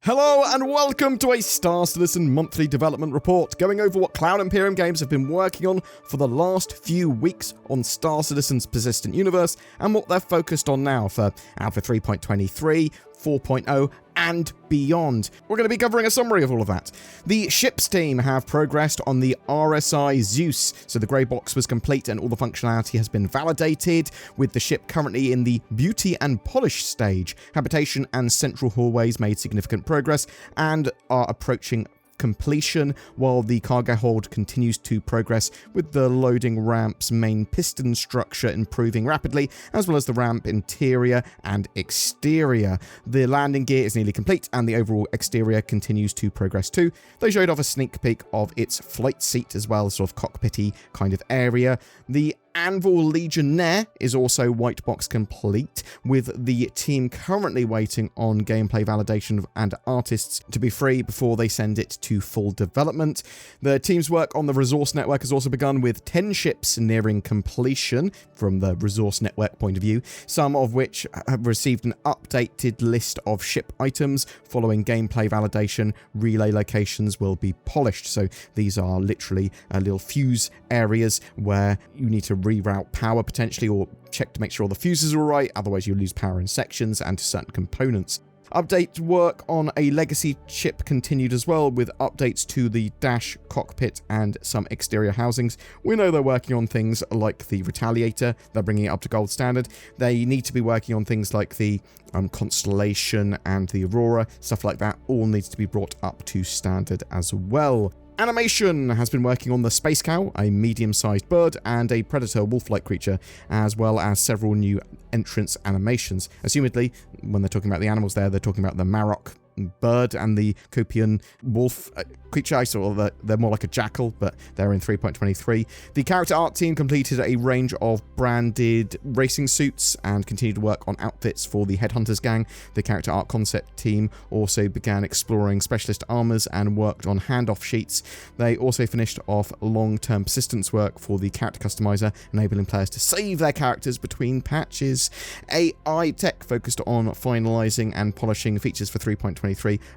Hello and welcome to a Star Citizen monthly development report, going over what Cloud Imperium games have been working on for the last few weeks on Star Citizen's persistent universe and what they're focused on now for Alpha 3.23, 4.0 and beyond. We're going to be covering a summary of all of that. The ships team have progressed on the RSI Zeus, so the grey box was complete and all the functionality has been validated, with the ship currently in the beauty and polish stage. Habitation and central hallways made significant progress and are approaching completion, while the cargo hold continues to progress, with the loading ramp's main piston structure improving rapidly, as well as the ramp interior and exterior. The landing gear is nearly complete and the overall exterior continues to progress too. They showed off a sneak peek of its flight seat as well, sort of cockpity kind of area. The Anvil Legionnaire is also white box complete, with the team currently waiting on gameplay validation and artists to be free before they send it to full development. The team's work on the resource network has also begun, with 10 ships nearing completion from the resource network point of view, some of which have received an updated list of ship items. Following gameplay validation, relay locations will be polished. So these are literally little fuse areas where you need to reroute power potentially, or check to make sure the fuses are all right, otherwise you lose power in sections and to certain components. Update work on a legacy ship continued as well, with updates to the dash, cockpit and some exterior housings. We know they're working on things like the Retaliator, they're bringing it up to gold standard. They need to be working on things like the Constellation and the Aurora, stuff like that all needs to be brought up to standard as well. Animation has been working on the Space Cow, a medium-sized bird, and a predator wolf-like creature, as well as several new entrance animations. Assumedly, when they're talking about the animals there, they're talking about the Marok bird and the Copian wolf creature. I saw that they're more like a jackal, but they're in 3.23. The character art team completed a range of branded racing suits and continued to work on outfits for the Headhunters gang. The character art concept team also began exploring specialist armors and worked on handoff sheets. They also finished off long-term persistence work for the character customizer, enabling players to save their characters between patches. AI tech focused on finalizing and polishing features for 3.23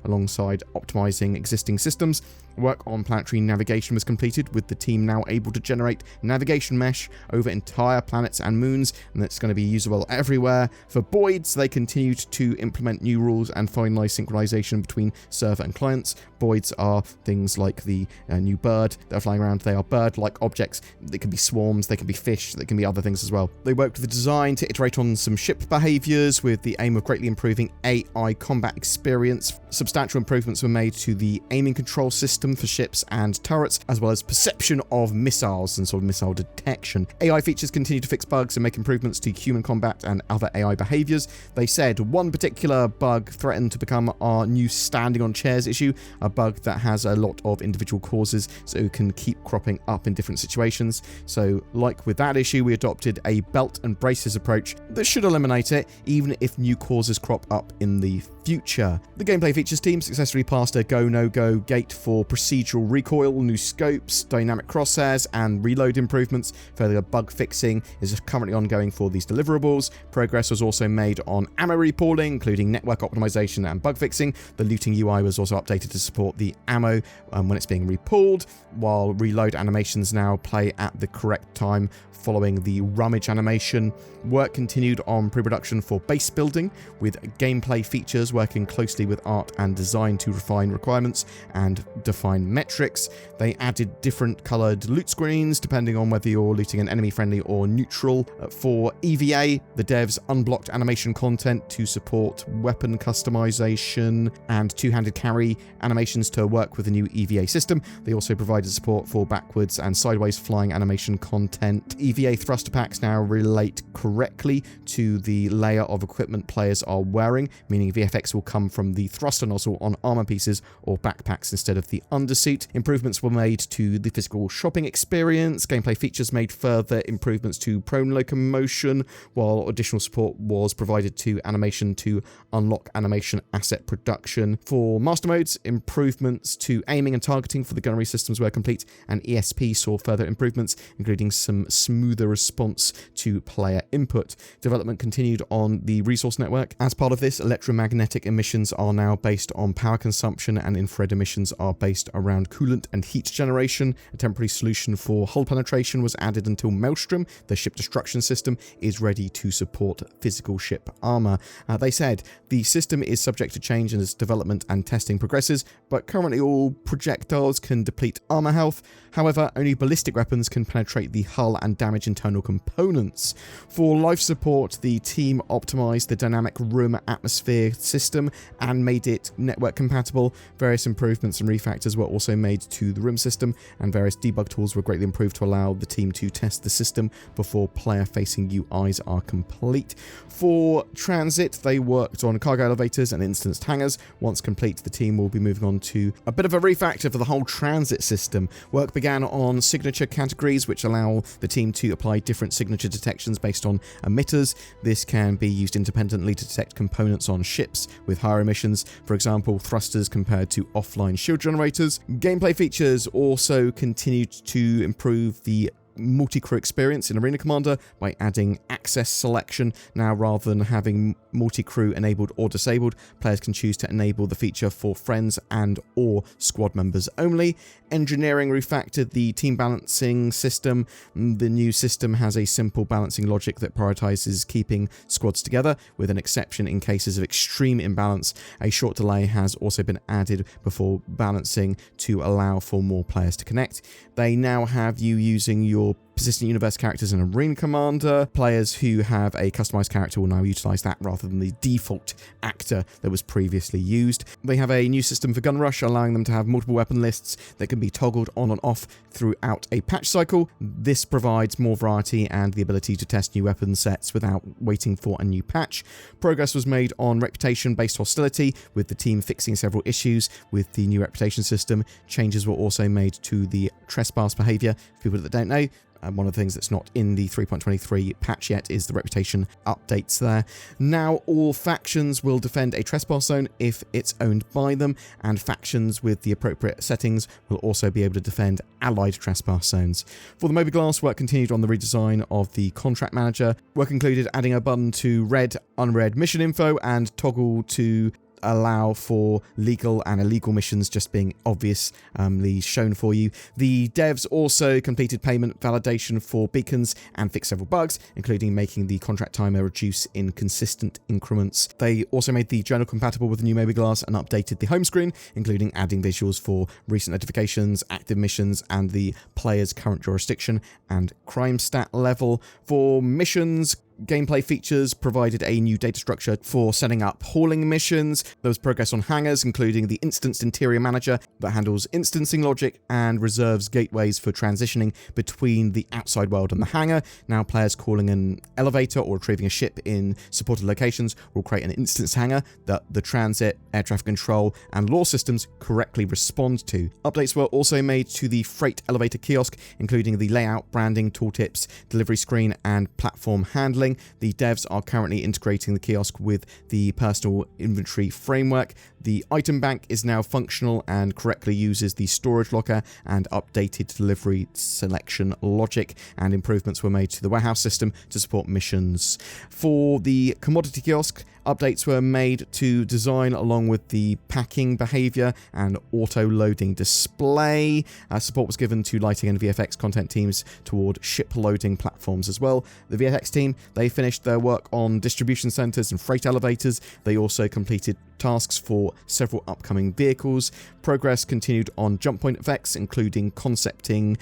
alongside optimizing existing systems. Work on planetary navigation was completed, with the team now able to generate navigation mesh over entire planets and moons, and that's going to be usable everywhere. For Boids, they continued to implement new rules and finalize synchronization between server and clients. Boids are things like the new bird that are flying around. They are bird-like objects. They can be swarms, they can be fish, they can be other things as well. They worked with the design to iterate on some ship behaviors, with the aim of greatly improving AI combat experience. Substantial improvements were made to the aiming control system for ships and turrets, as well as perception of missiles and sort of missile detection. AI features continue to fix bugs and make improvements to human combat and other AI behaviors. They said one particular bug threatened to become our new standing on chairs issue, a bug that has a lot of individual causes, so it can keep cropping up in different situations. So like with that issue, we adopted a belt and braces approach that should eliminate it, even if new causes crop up in the future. The gameplay features team successfully passed a go-no-go gate for procedural recoil, new scopes, dynamic crosshairs, and reload improvements. Further bug fixing is currently ongoing for these deliverables. Progress was also made on ammo repooling, including network optimization and bug fixing. The looting UI was also updated to support the ammo when it's being repooled, while reload animations now play at the correct time following the rummage animation. Work continued on pre-production for base building, with gameplay features working closely with art and design to refine requirements and define metrics. They added different coloured loot screens depending on whether you're looting an enemy friendly or neutral. For EVA, the devs unblocked animation content to support weapon customization and two-handed carry animations to work with the new EVA system. They also provided support for backwards and sideways flying animation content. EVA thruster packs now relate correctly to the layer of equipment players are wearing, meaning VFX will come from the thruster nozzle on armor pieces or backpacks instead of the undersuit. Improvements were made to the physical shopping experience. Gameplay features made further improvements to prone locomotion, while additional support was provided to animation to unlock animation asset production. For master modes, improvements to aiming and targeting for the gunnery systems were complete, and ESP saw further improvements, including some smoother response to player input. Development continued on the resource network. As part of this, electromagnetic emissions are now based on power consumption, and infrared emissions are based around coolant and heat generation. A temporary solution for hull penetration was added until Maelstrom, the ship destruction system, is ready to support physical ship armor. They said the system is subject to change as development and testing progresses, but currently all projectiles can deplete armor health. However, only ballistic weapons can penetrate the hull and damage internal components. For life support, the team optimized the dynamic room atmosphere system and made it network compatible. Various improvements and refactors were also made to the room system, and various debug tools were greatly improved to allow the team to test the system before player-facing UIs are complete. For transit, they worked on cargo elevators and instanced hangars. Once complete, the team will be moving on to a bit of a refactor for the whole transit system. Work began on signature categories, which allow the team to apply different signature detections based on emitters. This can be used independently to detect components on ships with higher emissions, for example, thrusters compared to offline shield generators. Gameplay features also continued to improve the multi-crew experience in Arena Commander by adding access selection. Now, rather than having multi-crew enabled or disabled, players can choose to enable the feature for friends and or squad members only. Engineering refactored the team balancing system. The new system has a simple balancing logic that prioritizes keeping squads together, with an exception in cases of extreme imbalance. A short delay has also been added before balancing to allow for more players to connect. They now have you using your persistent universe characters in Arena Commander. Players who have a customized character will now utilize that rather than the default actor that was previously used. They have a new system for gun rush, allowing them to have multiple weapon lists that can be toggled on and off throughout a patch cycle. This provides more variety and the ability to test new weapon sets without waiting for a new patch. Progress was made on reputation-based hostility, with the team fixing several issues with the new reputation system. Changes were also made to the trespass behavior. For people that don't know, one of the things that's not in the 3.23 patch yet is the reputation updates there. Now all factions will defend a trespass zone if it's owned by them, and factions with the appropriate settings will also be able to defend allied trespass zones. For the Mobiglass, work continued on the redesign of the contract manager. Work included adding a button to read unread mission info and toggle to allow for legal and illegal missions just being obviously shown for you. The devs also completed payment validation for beacons and fixed several bugs, including making the contract timer reduce in consistent increments. They also made the journal compatible with the new Mobiglass and updated the home screen, including adding visuals for recent notifications, active missions, and the player's current jurisdiction and crime stat level. For missions, gameplay features provided a new data structure for setting up hauling missions. There was progress on hangars, including the instanced interior manager that handles instancing logic and reserves gateways for transitioning between the outside world and the hangar. Now players calling an elevator or retrieving a ship in supported locations will create an instance hangar that the transit, air traffic control, and law systems correctly respond to. Updates were also made to the freight elevator kiosk, including the layout, branding, tooltips, delivery screen, and platform handling. The devs are currently integrating the kiosk with the personal inventory framework. The item bank is now functional and correctly uses the storage locker and updated delivery selection logic, and improvements were made to the warehouse system to support missions. For the commodity kiosk, updates were made to design along with the packing behavior and auto-loading display. Support was given to lighting and VFX content teams toward ship loading platforms as well. The VFX team, they finished their work on distribution centers and freight elevators. They also completed tasks for several upcoming vehicles. Progress continued on jump point effects, including concepting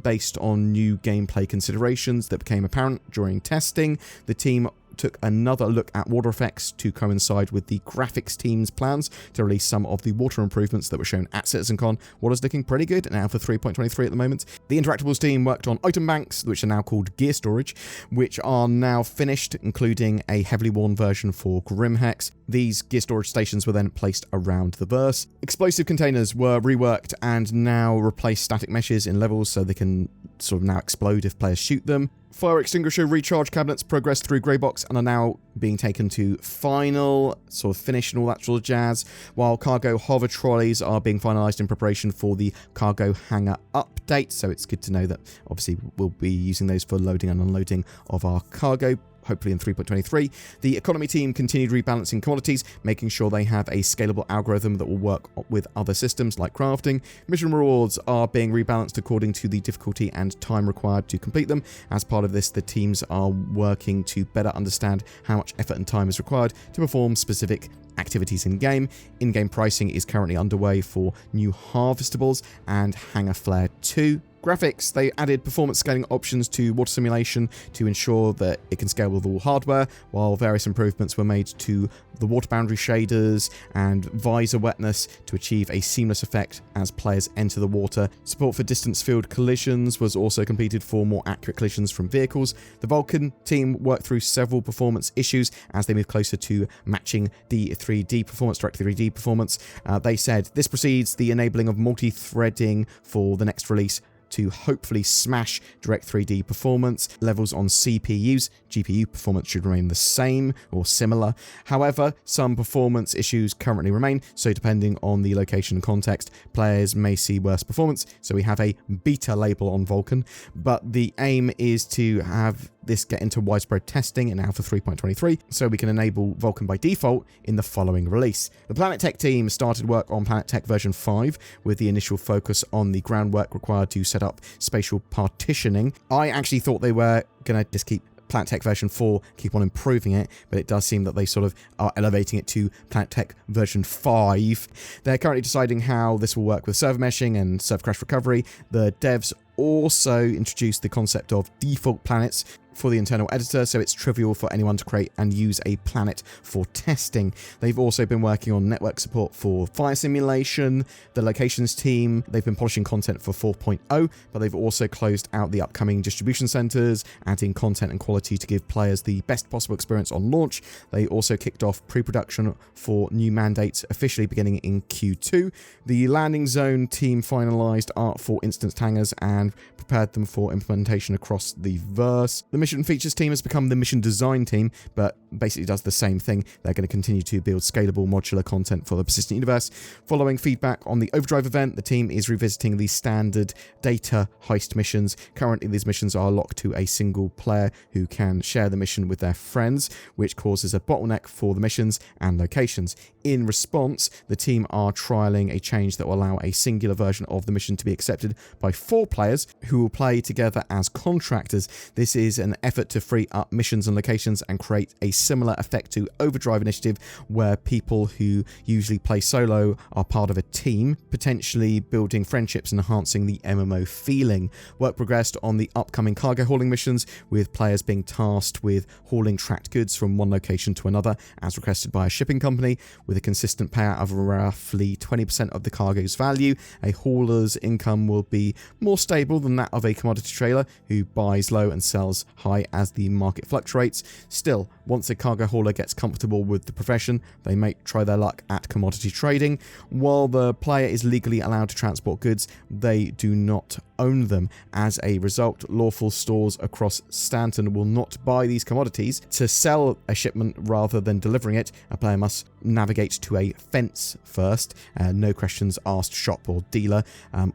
based on new gameplay considerations that became apparent during testing. The team took another look at water effects to coincide with the graphics team's plans to release some of the water improvements that were shown at CitizenCon. Water's looking pretty good now for 3.23 at the moment. The Interactables team worked on item banks, which are now called gear storage, which are now finished, including a heavily worn version for Grimhex. These gear storage stations were then placed around the verse. Explosive containers were reworked and now replace static meshes in levels so they can sort of now explode if players shoot them. Fire extinguisher recharge cabinets progressed through Grey Box and are now being taken to final, sort of finish and all that sort of jazz, while cargo hover trolleys are being finalised in preparation for the cargo hangar update. So it's good to know that obviously we'll be using those for loading and unloading of our cargo, hopefully in 3.23. The economy team continued rebalancing commodities, making sure they have a scalable algorithm that will work with other systems like crafting. Mission rewards are being rebalanced according to the difficulty and time required to complete them. As part of this, the teams are working to better understand how much effort and time is required to perform specific activities in-game. In-game pricing is currently underway for new harvestables and Hangar Flare 2. Graphics, they added performance scaling options to water simulation to ensure that it can scale with all hardware, while various improvements were made to the water boundary shaders and visor wetness to achieve a seamless effect as players enter the water. Support for distance field collisions was also completed for more accurate collisions from vehicles. The Vulcan team worked through several performance issues as they move closer to matching the 3D performance, direct 3D performance. They said this precedes the enabling of multi-threading for the next release to hopefully smash direct 3D performance. Levels on CPUs, GPU performance should remain the same or similar. However, some performance issues currently remain, so depending on the location and context, players may see worse performance. So we have a beta label on Vulcan, but the aim is to have this get into widespread testing in Alpha 3.23, so we can enable Vulcan by default in the following release. The Planet Tech team started work on Planet Tech version 5, with the initial focus on the groundwork required to set up spatial partitioning. I actually thought they were going to just keep Planet Tech version 4, keep on improving it, but it does seem that they sort of are elevating it to Planet Tech version 5. They're currently deciding how this will work with server meshing and server crash recovery. The devs also introduced the concept of default planets for the internal editor, so it's trivial for anyone to create and use a planet for testing. They've also been working on network support for fire simulation. The locations team, they've been polishing content for 4.0, but they've also closed out the upcoming distribution centers, adding content and quality to give players the best possible experience on launch. They also kicked off pre-production for new mandates officially beginning in Q2. The landing zone team finalized art for instanced hangars and prepared them for implementation across the verse. The mission features team has become the mission design team, but basically does the same thing. They're going to continue to build scalable modular content for the persistent universe. Following feedback on the Overdrive event, the team is revisiting the standard data heist missions. Currently, these missions are locked to a single player who can share the mission with their friends, which causes a bottleneck for the missions and locations. In response, the team are trialing a change that will allow a singular version of the mission to be accepted by 4 players who will play together as contractors. This is an effort to free up missions and locations and create a similar effect to Overdrive Initiative, where people who usually play solo are part of a team, potentially building friendships and enhancing the MMO feeling. Work progressed on the upcoming cargo hauling missions, with players being tasked with hauling tracked goods from one location to another, as requested by a shipping company, with a consistent payout of roughly 20% of the cargo's value. A hauler's income will be more stable than that of a commodity trailer who buys low and sells high as the market fluctuates. Still, once a cargo hauler gets comfortable with the profession, they may try their luck at commodity trading. While the player is legally allowed to transport goods, they do not own them. As a result, lawful stores across Stanton will not buy these commodities. To sell a shipment rather than delivering it, a player must navigate to a fence first, no questions asked shop or dealer,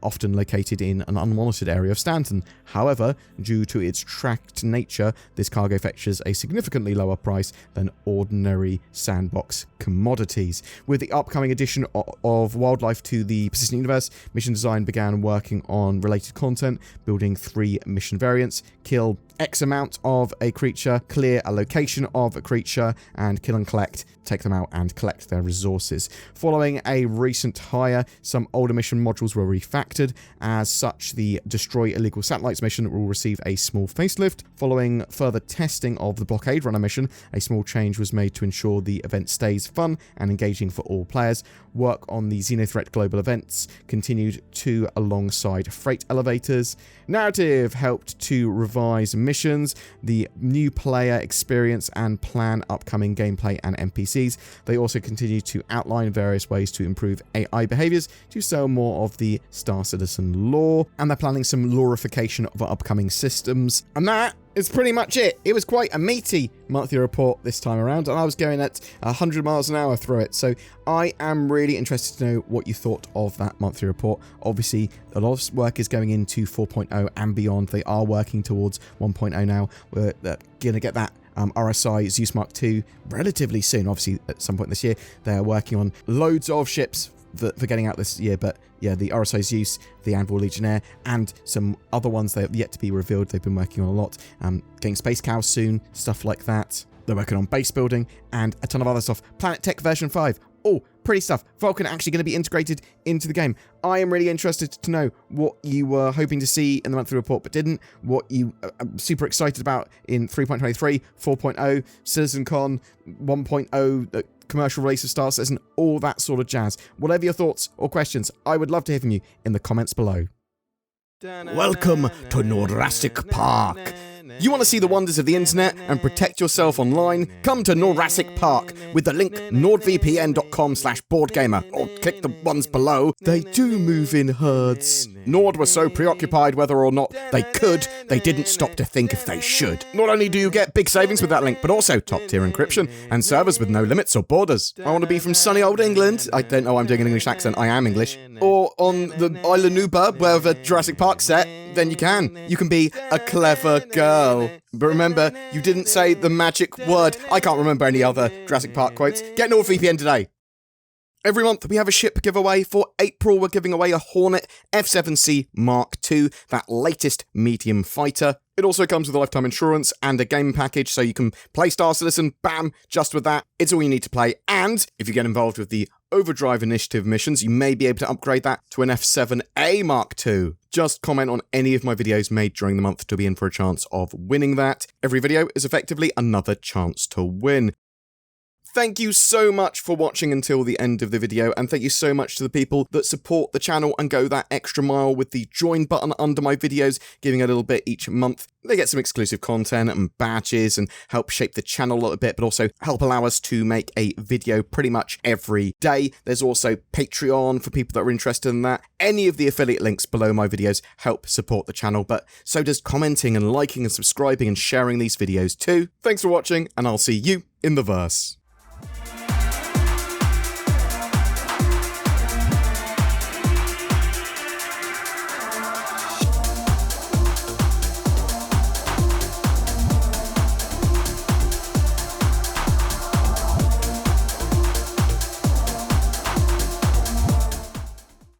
often located in an unmonitored area of Stanton. However, due to its tracked nature, this cargo fetches a significantly lower price than ordinary sandbox commodities. With the upcoming addition of wildlife to the persistent universe, Mission Design began working on related content, building 3 mission variants: kill X amount of a creature, clear a location of a creature, and kill and collect, take them out and collect their resources. Following a recent hire, some older mission modules were refactored. As such, the Destroy Illegal Satellites mission will receive a small facelift. Following further testing of the Blockade Runner mission, a small change was made to ensure the event stays fun and engaging for all players. Work on the Xenothreat Global events continued alongside freight elevators. Narrative helped to revise missions, the new player experience, and plan upcoming gameplay and NPCs. They also continue to outline various ways to improve AI behaviors to sell more of the Star Citizen lore, and they're planning some loreification of upcoming systems. And that is pretty much it. It was quite a meaty monthly report this time around, and I was going at 100 miles an hour through it, so I am really interested to know what you thought of that monthly report. Obviously, a lot of work is going into 4.0 and beyond. They are working towards 1.0 now. We're going to get that RSI Zeus MK2 relatively soon, obviously at some point this year. They're working on loads of ships for getting out this year, but yeah, the RSI Zeus, the Anvil Legionnaire, and some other ones that have yet to be revealed. They've been working on a lot. Getting Space Cows soon, stuff like that. They're working on base building and a ton of other stuff. Planet Tech version 5. Oh, pretty stuff. Vulcan actually going to be integrated into the game. I am really interested to know what you were hoping to see in the monthly report but didn't, what you are super excited about in 3.23, 4.0, CitizenCon, 1.0, commercial release of Star Citizen, all that sort of jazz. Whatever your thoughts or questions, I would love to hear from you in the comments below. Welcome to Jurassic Park. You want to see the wonders of the internet and protect yourself online? Come to Jurassic Park with the link nordvpn.com/BoredGamer, or click the ones below. They do move in herds. Nord was so preoccupied whether or not they could, they didn't stop to think if they should. Not only do you get big savings with that link, but also top-tier encryption and servers with no limits or borders. I want to be from sunny old England. I don't know why I'm doing an English accent, I am English. Or on the Isle of Newburgh, where the Jurassic Park set, then you can. You can be a clever girl. But remember, you didn't say the magic word. I can't remember any other Jurassic Park quotes. Get NordVPN today. Every month we have a ship giveaway. For April, we're giving away a Hornet F7C Mark II, that latest medium fighter. It also comes with a lifetime insurance and a game package, so you can play Star Citizen, bam, just with that. It's all you need to play. And if you get involved with the Overdrive Initiative missions, you may be able to upgrade that to an F7A Mark II. Just comment on any of my videos made during the month to be in for a chance of winning that. Every video is effectively another chance to win. Thank you so much for watching until the end of the video, and thank you so much to the people that support the channel and go that extra mile with the join button under my videos, giving a little bit each month. They get some exclusive content and badges and help shape the channel a little bit, but also help allow us to make a video pretty much every day. There's also Patreon for people that are interested in that. Any of the affiliate links below my videos help support the channel, but so does commenting and liking and subscribing and sharing these videos too. Thanks for watching, and I'll see you in the verse.